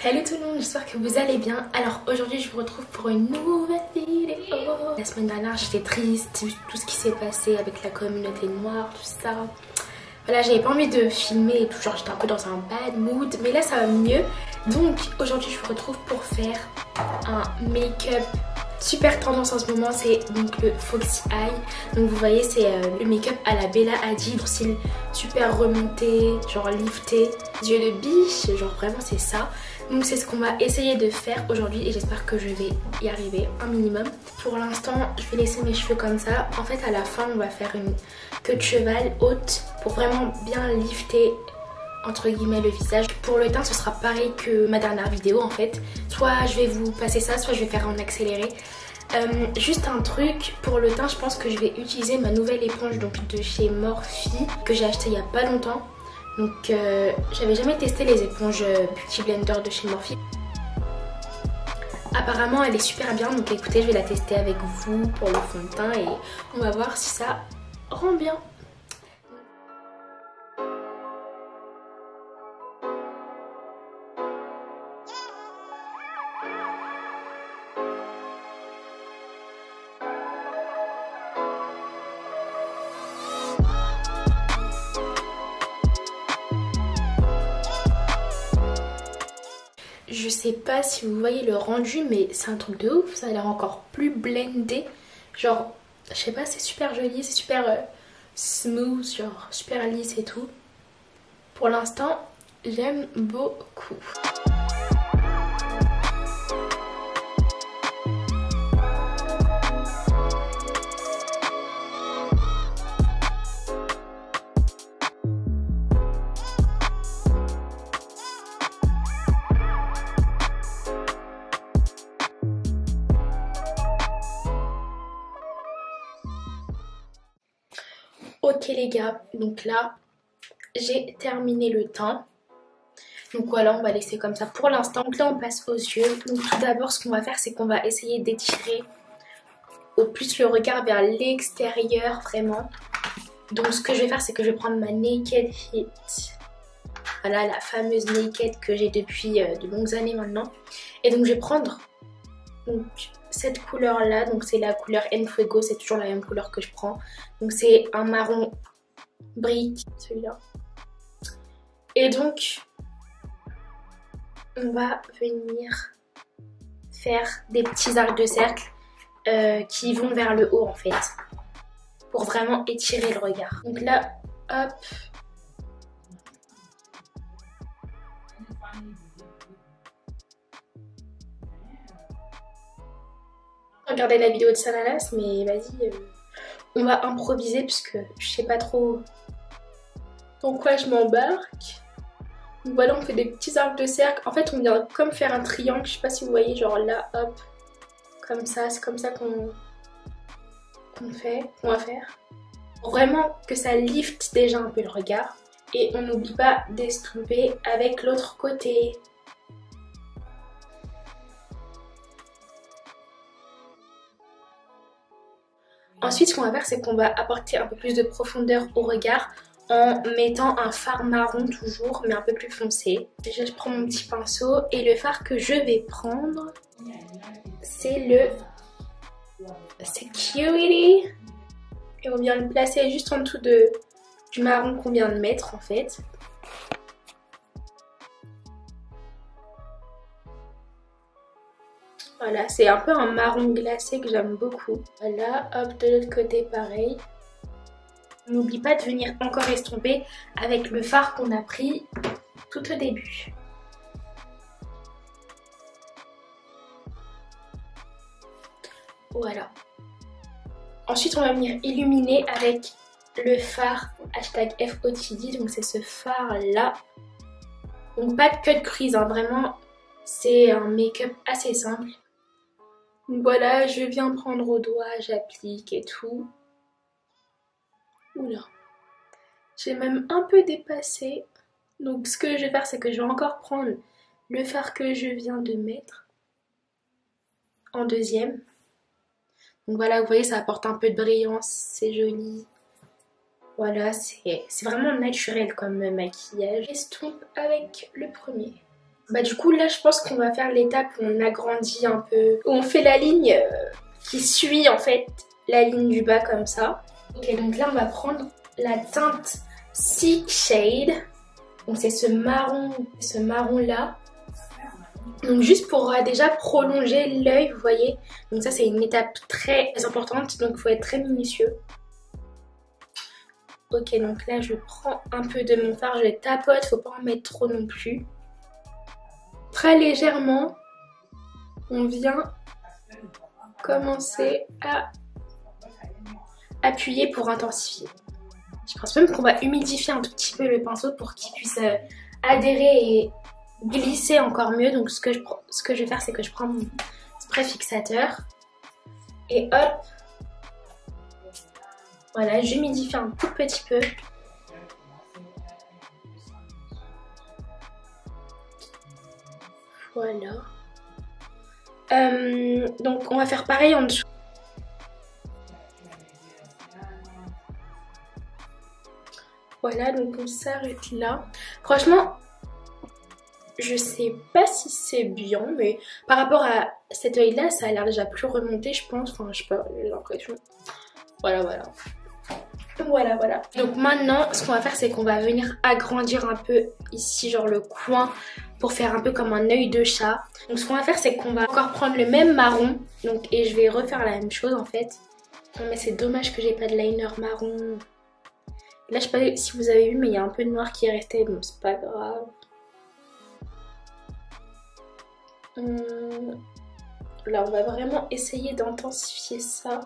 Hello tout le monde, j'espère que vous allez bien. Alors aujourd'hui je vous retrouve pour une nouvelle vidéo. La semaine dernière j'étais triste, tout ce qui s'est passé avec la communauté noire, tout ça. Voilà, j'avais pas envie de filmer et tout, genre j'étais un peu dans un bad mood. Mais là ça va mieux. Donc aujourd'hui je vous retrouve pour faire un make-up super tendance en ce moment, c'est donc le Foxy Eye. Donc vous voyez c'est le make-up à la Bella Hadid, style super remonté, genre lifté, yeux de biche, genre vraiment c'est ça. Donc c'est ce qu'on va essayer de faire aujourd'hui et j'espère que je vais y arriver un minimum. Pour l'instant je vais laisser mes cheveux comme ça. En fait à la fin on va faire une queue de cheval haute pour vraiment bien lifter entre guillemets le visage. Pour le teint ce sera pareil que ma dernière vidéo en fait. Soit je vais vous passer ça, soit je vais faire en accéléré. Juste un truc, pour le teint je pense que je vais utiliser ma nouvelle éponge donc de chez Morphe que j'ai acheté il y a pas longtemps. Donc j'avais jamais testé les éponges Beauty Blender de chez Morphe. Apparemment elle est super bien, donc écoutez je vais la tester avec vous pour le fond de teint et on va voir si ça rend bien. Je sais pas si vous voyez le rendu mais c'est un truc de ouf, ça a l'air encore plus blendé. Genre, je sais pas, c'est super joli, c'est super smooth, genre super lisse et tout. Pour l'instant, j'aime beaucoup. Ok les gars, donc là j'ai terminé le teint. Donc voilà, on va laisser comme ça pour l'instant. Donc là on passe aux yeux. Donc tout d'abord ce qu'on va faire c'est qu'on va essayer d'étirer au plus le regard vers l'extérieur vraiment. Donc ce que je vais faire c'est que je vais prendre ma Naked Hit. Voilà la fameuse Naked que j'ai depuis de longues années maintenant. Et donc je vais prendre donc cette couleur là, donc c'est la couleur Enfuego, c'est toujours la même couleur que je prends. Donc c'est un marron brique celui-là. Et donc on va venir faire des petits arcs de cercle qui vont vers le haut en fait, pour vraiment étirer le regard. Donc là, hop. Regardez la vidéo de Sanalas, mais vas-y, on va improviser puisque je sais pas trop dans quoi je m'embarque. Donc voilà, on fait des petits arcs de cercle. En fait, on vient comme faire un triangle, je sais pas si vous voyez, genre là, hop, comme ça. C'est comme ça qu'on va faire. Pour vraiment que ça lifte déjà un peu le regard. Et on n'oublie pas d'estomper avec l'autre côté. Ensuite, ce qu'on va faire, c'est qu'on va apporter un peu plus de profondeur au regard en mettant un fard marron toujours, mais un peu plus foncé. Déjà, je prends mon petit pinceau et le fard que je vais prendre, c'est le Security. Et on vient le placer juste en dessous du marron qu'on vient de mettre en fait. Voilà, c'est un peu un marron glacé que j'aime beaucoup. Voilà, hop, de l'autre côté pareil. N'oublie pas de venir encore estomper avec le fard qu'on a pris tout au début. Voilà. Ensuite, on va venir illuminer avec le fard #FOTD. Donc c'est ce fard là. Donc pas de cut crease, hein, vraiment. C'est un make-up assez simple. Donc voilà, je viens prendre au doigt, j'applique et tout. Oula, j'ai même un peu dépassé. Donc ce que je vais faire, c'est que je vais encore prendre le fard que je viens de mettre en deuxième. Donc voilà, vous voyez, ça apporte un peu de brillance, c'est joli. Voilà, c'est vraiment naturel comme maquillage. J'estompe avec le premier. Bah du coup là je pense qu'on va faire l'étape où on agrandit un peu, où on fait la ligne qui suit en fait la ligne du bas comme ça. Ok, donc là on va prendre la teinte Seek Shade. Donc c'est ce marron là. Donc juste pour déjà prolonger l'œil, vous voyez. Donc ça c'est une étape très importante, donc il faut être très minutieux. Ok, donc là je prends un peu de mon fard, je tapote, faut pas en mettre trop non plus. Très légèrement, on vient commencer à appuyer pour intensifier. Je pense même qu'on va humidifier un tout petit peu le pinceau pour qu'il puisse adhérer et glisser encore mieux. Donc ce que je vais faire, c'est que je prends mon spray fixateur et hop, voilà, j'humidifie un tout petit peu. Voilà. Donc on va faire pareil en dessous. Voilà, donc on s'arrête là. Franchement, je sais pas si c'est bien, mais par rapport à cet œil là, ça a l'air déjà plus remonté, je pense. Enfin, je sais pas, j'ai l'impression. Voilà, voilà. Voilà. Donc maintenant, ce qu'on va faire, c'est qu'on va venir agrandir un peu ici, genre le coin, pour faire un peu comme un œil de chat. Donc ce qu'on va faire, c'est qu'on va encore prendre le même marron, donc, et je vais refaire la même chose en fait. Non mais c'est dommage que j'ai pas de liner marron. Là, je sais pas si vous avez vu, mais il y a un peu de noir qui est resté, donc c'est pas grave. Là, on va vraiment essayer d'intensifier ça.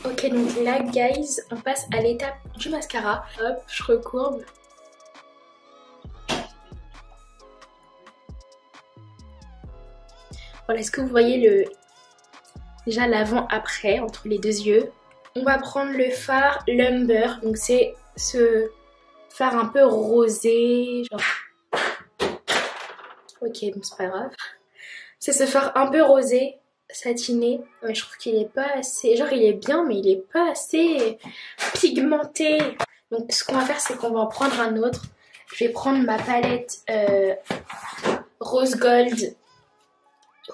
Ok, donc là, guys, on passe à l'étape du mascara. Hop, je recourbe. Voilà, est-ce que vous voyez déjà l'avant-après entre les deux yeux? On va prendre le fard Lumber, donc c'est ce fard un peu rosé, genre... Ok, donc c'est pas grave. C'est ce fard un peu rosé, satiné. Ouais, je trouve qu'il est pas assez... Genre il est bien, mais il est pas assez pigmenté. Donc ce qu'on va faire, c'est qu'on va en prendre un autre. Je vais prendre ma palette Rose Gold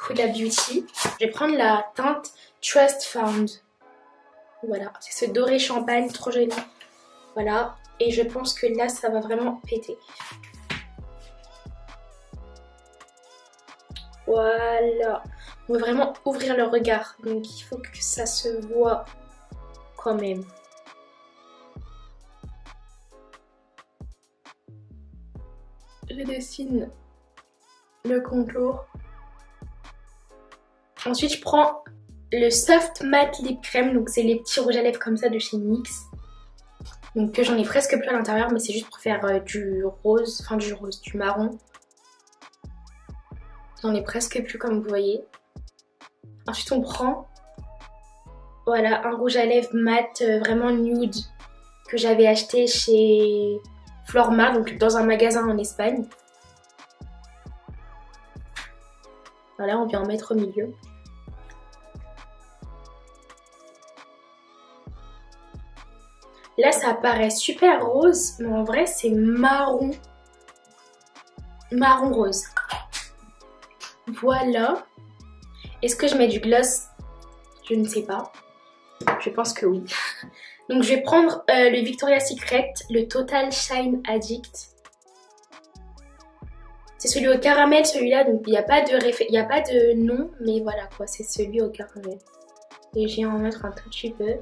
Huda Beauty. Je vais prendre la teinte Trust Found. Voilà, c'est ce doré champagne, trop joli. Voilà, et je pense que là, ça va vraiment péter. Voilà, on veut vraiment ouvrir le regard, donc il faut que ça se voit quand même. Je dessine le contour. Ensuite, je prends le Soft Matte Lip Cream, donc c'est les petits rouges à lèvres comme ça de chez NYX. Donc j'en ai presque plus à l'intérieur, mais c'est juste pour faire du rose, enfin du marron. J'en ai presque plus comme vous voyez. Ensuite on prend, voilà, un rouge à lèvres mat vraiment nude que j'avais acheté chez Florma, donc dans un magasin en Espagne. Voilà, on vient en mettre au milieu. Là, ça paraît super rose, mais en vrai, c'est marron. Marron rose. Voilà. Est-ce que je mets du gloss? Je ne sais pas. Je pense que oui. Donc, je vais prendre le Victoria's Secret, le Total Shine Addict. C'est celui au caramel, celui-là. Donc, il n'y a pas de nom, mais voilà quoi. C'est celui au caramel. Et je vais en mettre un tout petit peu.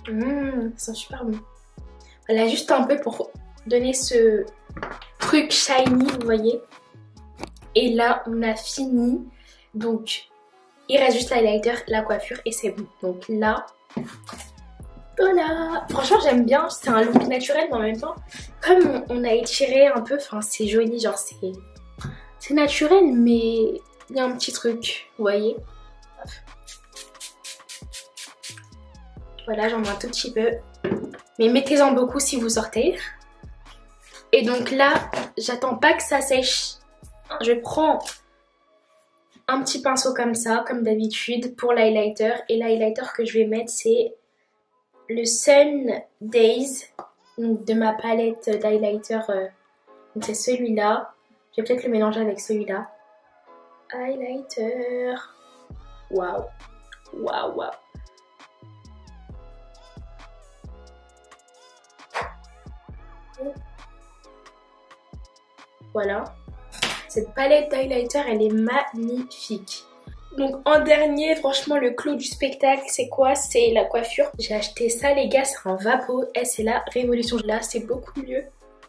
Ça sent super bon. Voilà, juste un peu pour donner ce truc shiny, vous voyez. Et là, on a fini. Donc, il reste juste l'highlighter, la coiffure et c'est bon. Donc là, voilà. Franchement, j'aime bien. C'est un look naturel, mais en même temps, comme on a étiré un peu, enfin, c'est joli. Genre, c'est naturel, mais il y a un petit truc, vous voyez. Voilà, j'en mets un tout petit peu. Mais mettez-en beaucoup si vous sortez. Et donc là, j'attends pas que ça sèche. Je prends un petit pinceau comme ça, comme d'habitude, pour l'highlighter. Et l'highlighter que je vais mettre, c'est le Sun Days, donc de ma palette d'highlighter Donc c'est celui-là. Je vais peut-être le mélanger avec celui-là. Highlighter. Waouh. Waouh, waouh. Voilà. Cette palette d'highlighter, elle est magnifique. Donc en dernier, franchement, le clou du spectacle, c'est quoi? C'est la coiffure. J'ai acheté ça, les gars, c'est un Vapo. Et c'est la révolution. Là, c'est beaucoup mieux.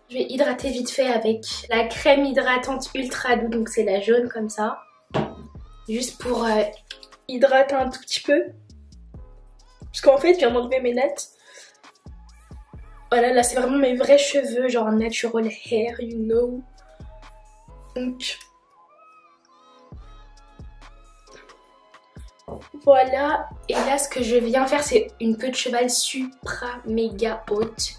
Je vais hydrater vite fait avec la crème hydratante ultra doux. Donc c'est la jaune comme ça. Juste pour hydrater un tout petit peu. Parce qu'en fait, je viens d'enlever mes nattes. Voilà, là, c'est vraiment mes vrais cheveux, genre natural hair, you know. Donc... voilà, et là ce que je viens faire c'est une queue de cheval supra méga haute.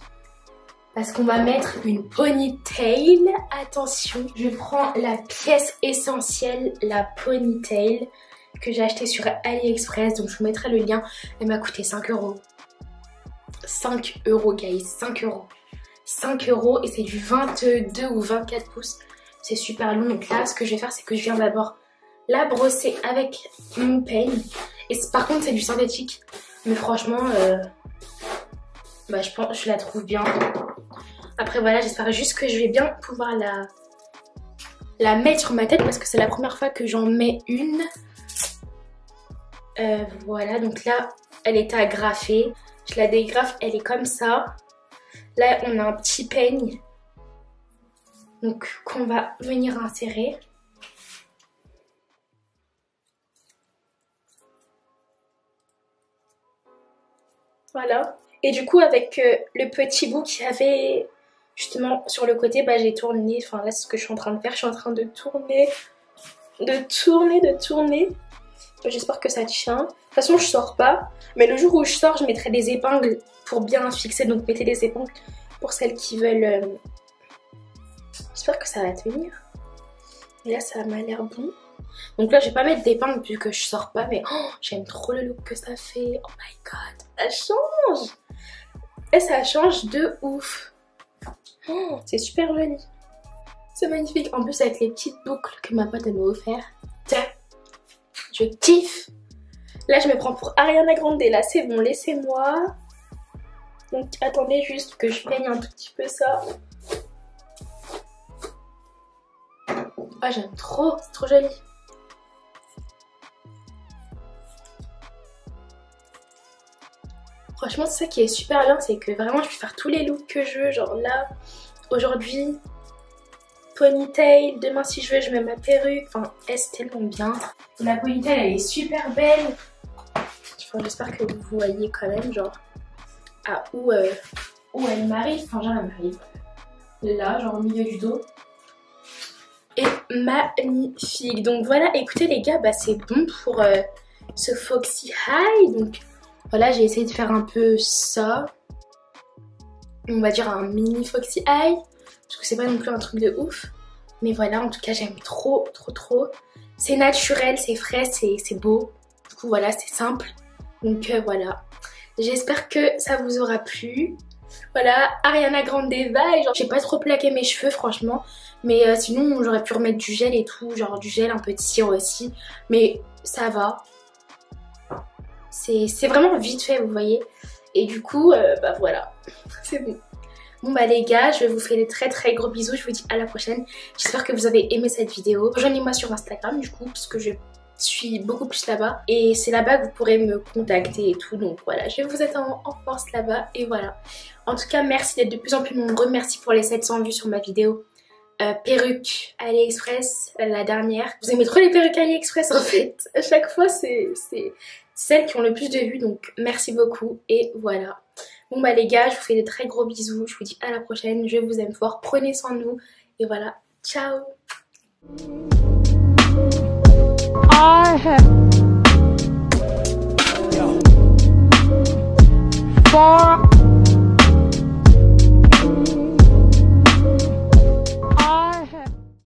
Parce qu'on va mettre une ponytail. Attention, je prends la pièce essentielle, la ponytail que j'ai achetée sur AliExpress. Donc je vous mettrai le lien, elle m'a coûté 5 €. 5 € guys, 5 €. 5 € et c'est du 22 ou 24 pouces. C'est super long, donc là ce que je vais faire c'est que je viens d'abord la brosser avec mon peigne. Et par contre c'est du synthétique. Mais franchement, bah, je la trouve bien. Après voilà, j'espère juste que je vais bien pouvoir la mettre sur ma tête. Parce que c'est la première fois que j'en mets une. Voilà, donc là elle est agrafée. Je la dégrafe, elle est comme ça. Là on a un petit peigne. Donc qu'on va venir insérer. Voilà. Et du coup avec le petit bout qu'il y avait justement sur le côté, bah, j'ai tourné. Enfin là c'est ce que je suis en train de faire. Je suis en train de tourner. De tourner. J'espère que ça tient. De toute façon je sors pas. Mais le jour où je sors je mettrai des épingles pour bien fixer. Donc mettez des épingles pour celles qui veulent. J'espère que ça va tenir. Et là ça m'a l'air bon. Donc là je vais pas mettre d'épingles vu que je sors pas. Mais oh, j'aime trop le look que ça fait. Oh my god. Ça change. Et ça change de ouf. Oh, c'est super joli. C'est magnifique. En plus avec les petites boucles que ma pote m'a offert. Tiens. Je kiffe. Là je me prends pour Ariana Grande. Là c'est bon, laissez-moi. Donc attendez juste que je peigne un tout petit peu ça. Ah j'aime trop, c'est trop joli. Franchement c'est ça qui est super bien, c'est que vraiment je peux faire tous les looks que je veux. Genre là, aujourd'hui, ponytail, demain si je veux je mets ma perruque. Enfin, c'est tellement bien. La ponytail elle est super belle. Enfin, j'espère que vous voyez quand même genre où elle m'arrive. Enfin genre elle m'arrive là, genre au milieu du dos. Et magnifique. Donc voilà, écoutez les gars, bah c'est bon pour ce Foxy High. Donc voilà, j'ai essayé de faire un peu ça. On va dire un mini Foxy High. Parce que c'est pas non plus un truc de ouf. Mais voilà, en tout cas j'aime trop. C'est naturel, c'est frais, c'est beau. Du coup voilà, c'est simple. Donc voilà. J'espère que ça vous aura plu. Voilà, Ariana Grande vibe. J'ai pas trop plaqué mes cheveux franchement. Mais sinon j'aurais pu remettre du gel et tout. Genre du gel, un peu de cire aussi. Mais ça va. C'est vraiment vite fait, vous voyez. Et du coup, bah voilà. C'est bon. Bon bah les gars, je vous fais des très gros bisous. Je vous dis à la prochaine. J'espère que vous avez aimé cette vidéo. Rejoignez-moi sur Instagram du coup. Parce que je suis beaucoup plus là-bas. Et c'est là-bas que vous pourrez me contacter et tout. Donc voilà, je vais vous être en force là-bas. Et voilà. En tout cas, merci d'être de plus en plus nombreux. Merci pour les 700 vues sur ma vidéo. Perruque AliExpress, la dernière. Vous aimez trop les perruques AliExpress en fait. À chaque fois c'est celles qui ont le plus de vues, donc merci beaucoup et voilà. Bon bah les gars, je vous fais de très gros bisous, je vous dis à la prochaine, je vous aime fort, prenez soin de vous et voilà, ciao. I have